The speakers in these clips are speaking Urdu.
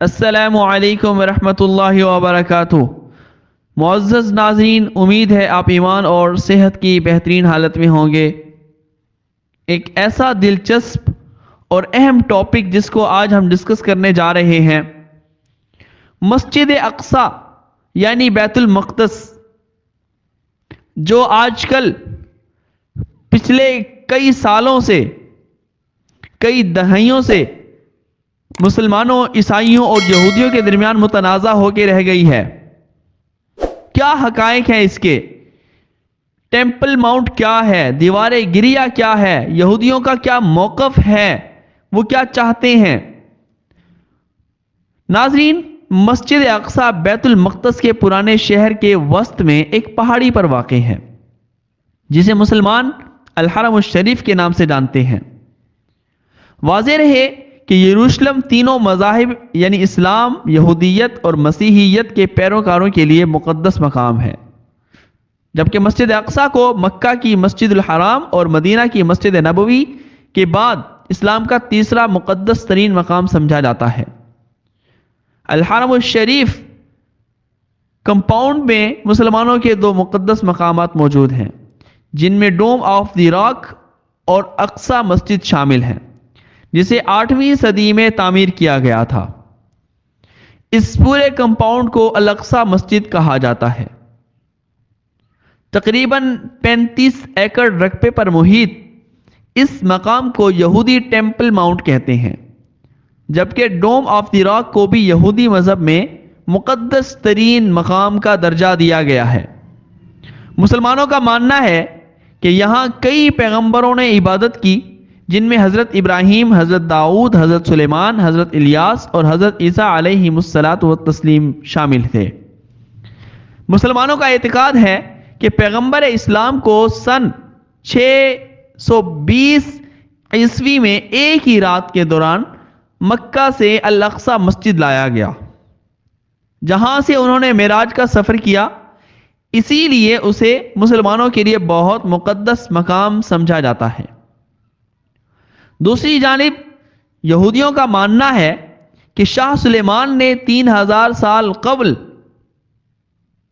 السلام علیکم ورحمۃ اللہ وبرکاتہ۔ معزز ناظرین، امید ہے آپ ایمان اور صحت کی بہترین حالت میں ہوں گے۔ ایک ایسا دلچسپ اور اہم ٹاپک جس کو آج ہم ڈسکس کرنے جا رہے ہیں، مسجد اقصی یعنی بیت المقدس، جو آج کل پچھلے کئی سالوں سے، کئی دہائیوں سے مسلمانوں، عیسائیوں اور یہودیوں کے درمیان متنازع ہو کے رہ گئی ہے۔ کیا حقائق ہیں اس کے؟ ٹیمپل ماؤنٹ کیا ہے؟ دیوار گریا کیا ہے؟ یہودیوں کا کیا موقف ہے؟ وہ کیا چاہتے ہیں؟ ناظرین، مسجد اقصی بیت المقدس کے پرانے شہر کے وسط میں ایک پہاڑی پر واقع ہے، جسے مسلمان الحرم الشریف کے نام سے جانتے ہیں۔ واضح رہے کہ یروشلم تینوں مذاہب یعنی اسلام، یہودیت اور مسیحیت کے پیروکاروں کے لیے مقدس مقام ہے، جبکہ مسجد اقصی کو مکہ کی مسجد الحرام اور مدینہ کی مسجد نبوی کے بعد اسلام کا تیسرا مقدس ترین مقام سمجھا جاتا ہے۔ الحرم الشریف کمپاؤنڈ میں مسلمانوں کے دو مقدس مقامات موجود ہیں، جن میں ڈوم آف دی راک اور اقصی مسجد شامل ہیں، جسے 8ویں صدی میں تعمیر کیا گیا تھا۔ اس پورے کمپاؤنڈ کو الاقصی مسجد کہا جاتا ہے۔ تقریباً 35 ایکڑ رقبے پر محیط اس مقام کو یہودی ٹیمپل ماؤنٹ کہتے ہیں، جبکہ ڈوم آف دی راک کو بھی یہودی مذہب میں مقدس ترین مقام کا درجہ دیا گیا ہے۔ مسلمانوں کا ماننا ہے کہ یہاں کئی پیغمبروں نے عبادت کی، جن میں حضرت ابراہیم، حضرت داؤد، حضرت سلیمان، حضرت الیاس اور حضرت عیسیٰ علیہ الصلاۃ والتسلیم شامل تھے۔ مسلمانوں کا اعتقاد ہے کہ پیغمبر اسلام کو سن 620 عیسوی میں ایک ہی رات کے دوران مکہ سے الاقصی مسجد لایا گیا، جہاں سے انہوں نے معراج کا سفر کیا، اسی لیے اسے مسلمانوں کے لیے بہت مقدس مقام سمجھا جاتا ہے۔ دوسری جانب یہودیوں کا ماننا ہے کہ شاہ سلیمان نے 3000 سال قبل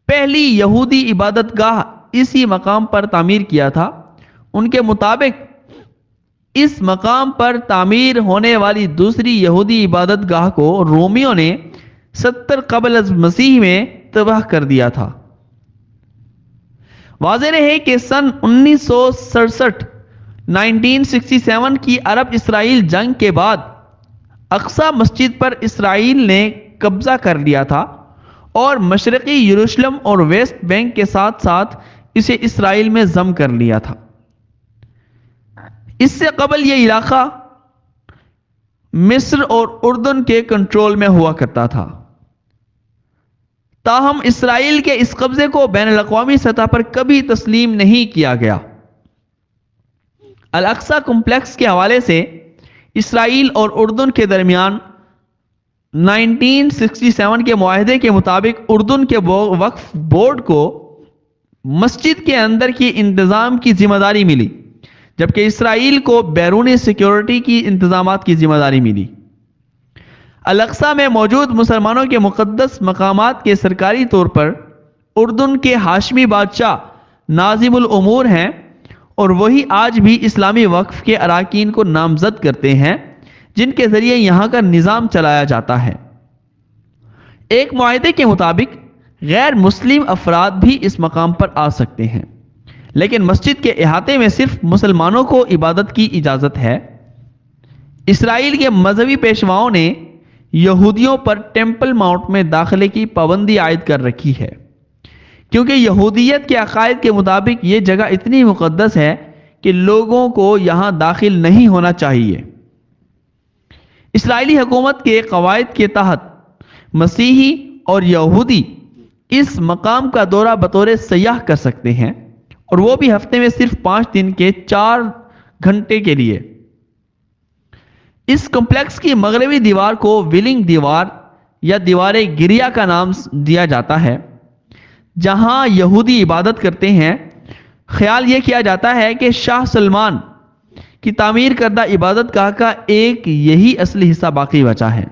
پہلی یہودی عبادت گاہ اسی مقام پر تعمیر کیا تھا۔ ان کے مطابق اس مقام پر تعمیر ہونے والی دوسری یہودی عبادت گاہ کو رومیوں نے 70 قبل از مسیح میں تباہ کر دیا تھا۔ واضح رہے کہ سن 1967 کی عرب اسرائیل جنگ کے بعد اقصی مسجد پر اسرائیل نے قبضہ کر لیا تھا اور مشرقی یروشلم اور ویسٹ بینک کے ساتھ ساتھ اسے اسرائیل میں ضم کر لیا تھا۔ اس سے قبل یہ علاقہ مصر اور اردن کے کنٹرول میں ہوا کرتا تھا، تاہم اسرائیل کے اس قبضے کو بین الاقوامی سطح پر کبھی تسلیم نہیں کیا گیا۔ الاقصی کمپلیکس کے حوالے سے اسرائیل اور اردن کے درمیان 1967 کے معاہدے کے مطابق اردن کے وقف بورڈ کو مسجد کے اندر کی انتظام کی ذمہ داری ملی، جبکہ اسرائیل کو بیرونی سیکیورٹی کی انتظامات کی ذمہ داری ملی۔ الاقصی میں موجود مسلمانوں کے مقدس مقامات کے سرکاری طور پر اردن کے ہاشمی بادشاہ ناظم الامور ہیں، اور وہی آج بھی اسلامی وقف کے اراکین کو نامزد کرتے ہیں، جن کے ذریعے یہاں کا نظام چلایا جاتا ہے۔ ایک معاہدے کے مطابق غیر مسلم افراد بھی اس مقام پر آ سکتے ہیں، لیکن مسجد کے احاطے میں صرف مسلمانوں کو عبادت کی اجازت ہے۔ اسرائیل کے مذہبی پیشواؤں نے یہودیوں پر ٹیمپل ماؤنٹ میں داخلے کی پابندی عائد کر رکھی ہے، کیونکہ یہودیت کے عقائد کے مطابق یہ جگہ اتنی مقدس ہے کہ لوگوں کو یہاں داخل نہیں ہونا چاہیے۔ اسرائیلی حکومت کے قواعد کے تحت مسیحی اور یہودی اس مقام کا دورہ بطور سیاح کر سکتے ہیں، اور وہ بھی ہفتے میں صرف 5 دن کے 4 گھنٹے کے لیے۔ اس کمپلیکس کی مغربی دیوار کو ویلنگ دیوار یا دیوار گریا کا نام دیا جاتا ہے، جہاں یہودی عبادت کرتے ہیں۔ خیال یہ کیا جاتا ہے کہ شاہ سلمان کی تعمیر کردہ عبادت گاہ کا ایک یہی اصلی حصہ باقی بچا ہے۔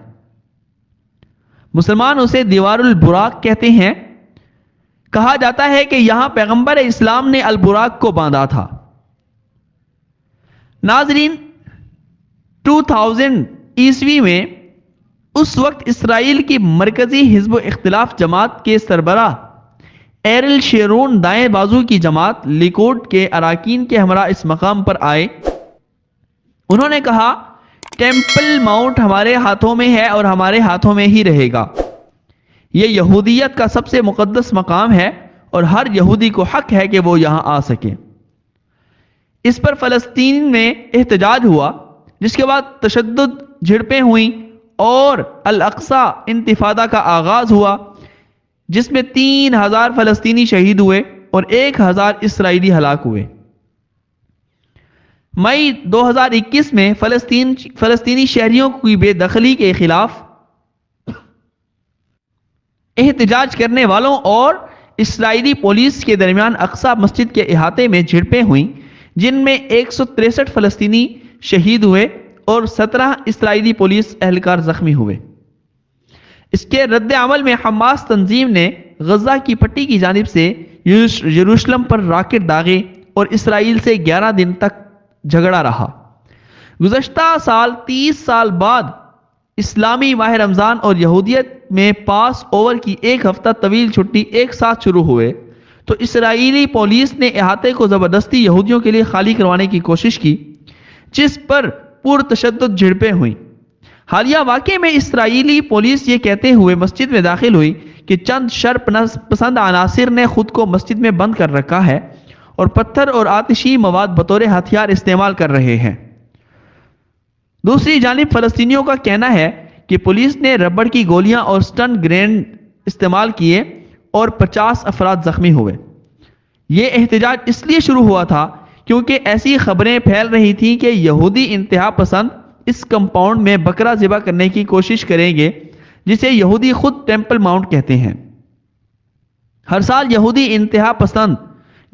مسلمان اسے دیوار البراق کہتے ہیں۔ کہا جاتا ہے کہ یہاں پیغمبر اسلام نے البراق کو باندھا تھا۔ ناظرین، 2000 عیسوی میں اس وقت اسرائیل کی مرکزی حزب و اختلاف جماعت کے سربراہ ایرل شیرون دائیں بازو کی جماعت لیکوڈ کے اراکین کے ہمراہ اس مقام پر آئے۔ انہوں نے کہا، ٹیمپل ماؤنٹ ہمارے ہاتھوں میں ہے اور ہمارے ہاتھوں میں ہی رہے گا۔ یہ یہودیت کا سب سے مقدس مقام ہے اور ہر یہودی کو حق ہے کہ وہ یہاں آ سکے۔ اس پر فلسطین میں احتجاج ہوا، جس کے بعد تشدد، جھڑپیں ہوئیں اور الاقصی انتفاضہ کا آغاز ہوا، جس میں 3000 فلسطینی شہید ہوئے اور 1000 اسرائیلی ہلاک ہوئے۔ مئی 2021 میں فلسطینی شہریوں کی بے دخلی کے خلاف احتجاج کرنے والوں اور اسرائیلی پولیس کے درمیان اقصی مسجد کے احاطے میں جھڑپیں ہوئیں، جن میں 163 فلسطینی شہید ہوئے اور 17 اسرائیلی پولیس اہلکار زخمی ہوئے۔ اس کے رد عمل میں حماس تنظیم نے غزہ کی پٹی کی جانب سے یروشلم پر راکٹ داغے اور اسرائیل سے 11 دن تک جھگڑا رہا۔ گزشتہ سال 30 سال بعد اسلامی ماہ رمضان اور یہودیت میں پاس اوور کی ایک ہفتہ طویل چھٹی ایک ساتھ شروع ہوئے تو اسرائیلی پولیس نے احاطے کو زبردستی یہودیوں کے لیے خالی کروانے کی کوشش کی، جس پر پرتشدد جھڑپیں ہوئیں۔ حالیہ واقعے میں اسرائیلی پولیس یہ کہتے ہوئے مسجد میں داخل ہوئی کہ چند شر پسند عناصر نے خود کو مسجد میں بند کر رکھا ہے اور پتھر اور آتشی مواد بطور ہتھیار استعمال کر رہے ہیں۔ دوسری جانب فلسطینیوں کا کہنا ہے کہ پولیس نے ربڑ کی گولیاں اور سٹن گرینیڈ استعمال کیے اور 50 افراد زخمی ہوئے۔ یہ احتجاج اس لیے شروع ہوا تھا کیونکہ ایسی خبریں پھیل رہی تھیں کہ یہودی انتہا پسند اس کمپاؤنڈ میں بکرا ذبح کرنے کی کوشش کریں گے، جسے یہودی خود ٹیمپل ماؤنٹ کہتے ہیں۔ ہر سال یہودی انتہا پسند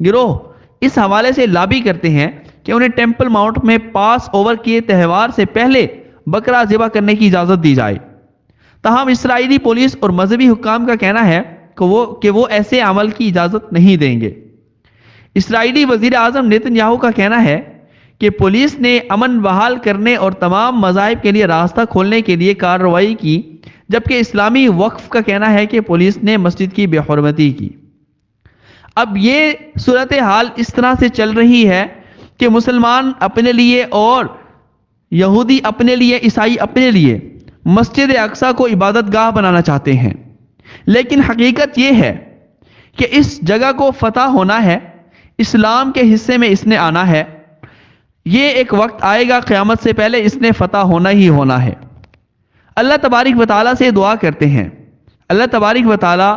گروہ اس حوالے سے لابی کرتے ہیں کہ انہیں ٹیمپل ماؤنٹ میں پاس اوور کے تہوار سے پہلے بکرا ذبح کرنے کی اجازت دی جائے۔ تاہم اسرائیلی پولیس اور مذہبی حکام کا کہنا ہے کہ وہ ایسے عمل کی اجازت نہیں دیں گے۔ اسرائیلی وزیر اعظم نیتن یاہو کا کہنا ہے کہ پولیس نے امن بحال کرنے اور تمام مذاہب کے لیے راستہ کھولنے کے لیے کارروائی کی، جبکہ اسلامی وقف کا کہنا ہے کہ پولیس نے مسجد کی بے حرمتی کی۔ اب یہ صورتحال اس طرح سے چل رہی ہے کہ مسلمان اپنے لیے اور یہودی اپنے لیے، عیسائی اپنے لیے مسجد اقصی کو عبادت گاہ بنانا چاہتے ہیں، لیکن حقیقت یہ ہے کہ اس جگہ کو فتح ہونا ہے، اسلام کے حصے میں اس نے آنا ہے۔ یہ ایک وقت آئے گا، قیامت سے پہلے اس نے فتح ہونا ہی ہونا ہے۔ اللہ تبارک و تعالیٰ سے دعا کرتے ہیں، اللہ تبارک و تعالیٰ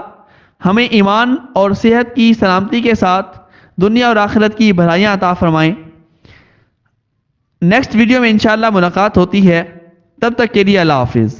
ہمیں ایمان اور صحت کی سلامتی کے ساتھ دنیا اور آخرت کی بھلائیاں عطا فرمائیں۔ نیکسٹ ویڈیو میں انشاءاللہ ملاقات ہوتی ہے، تب تک کے لیے اللہ حافظ۔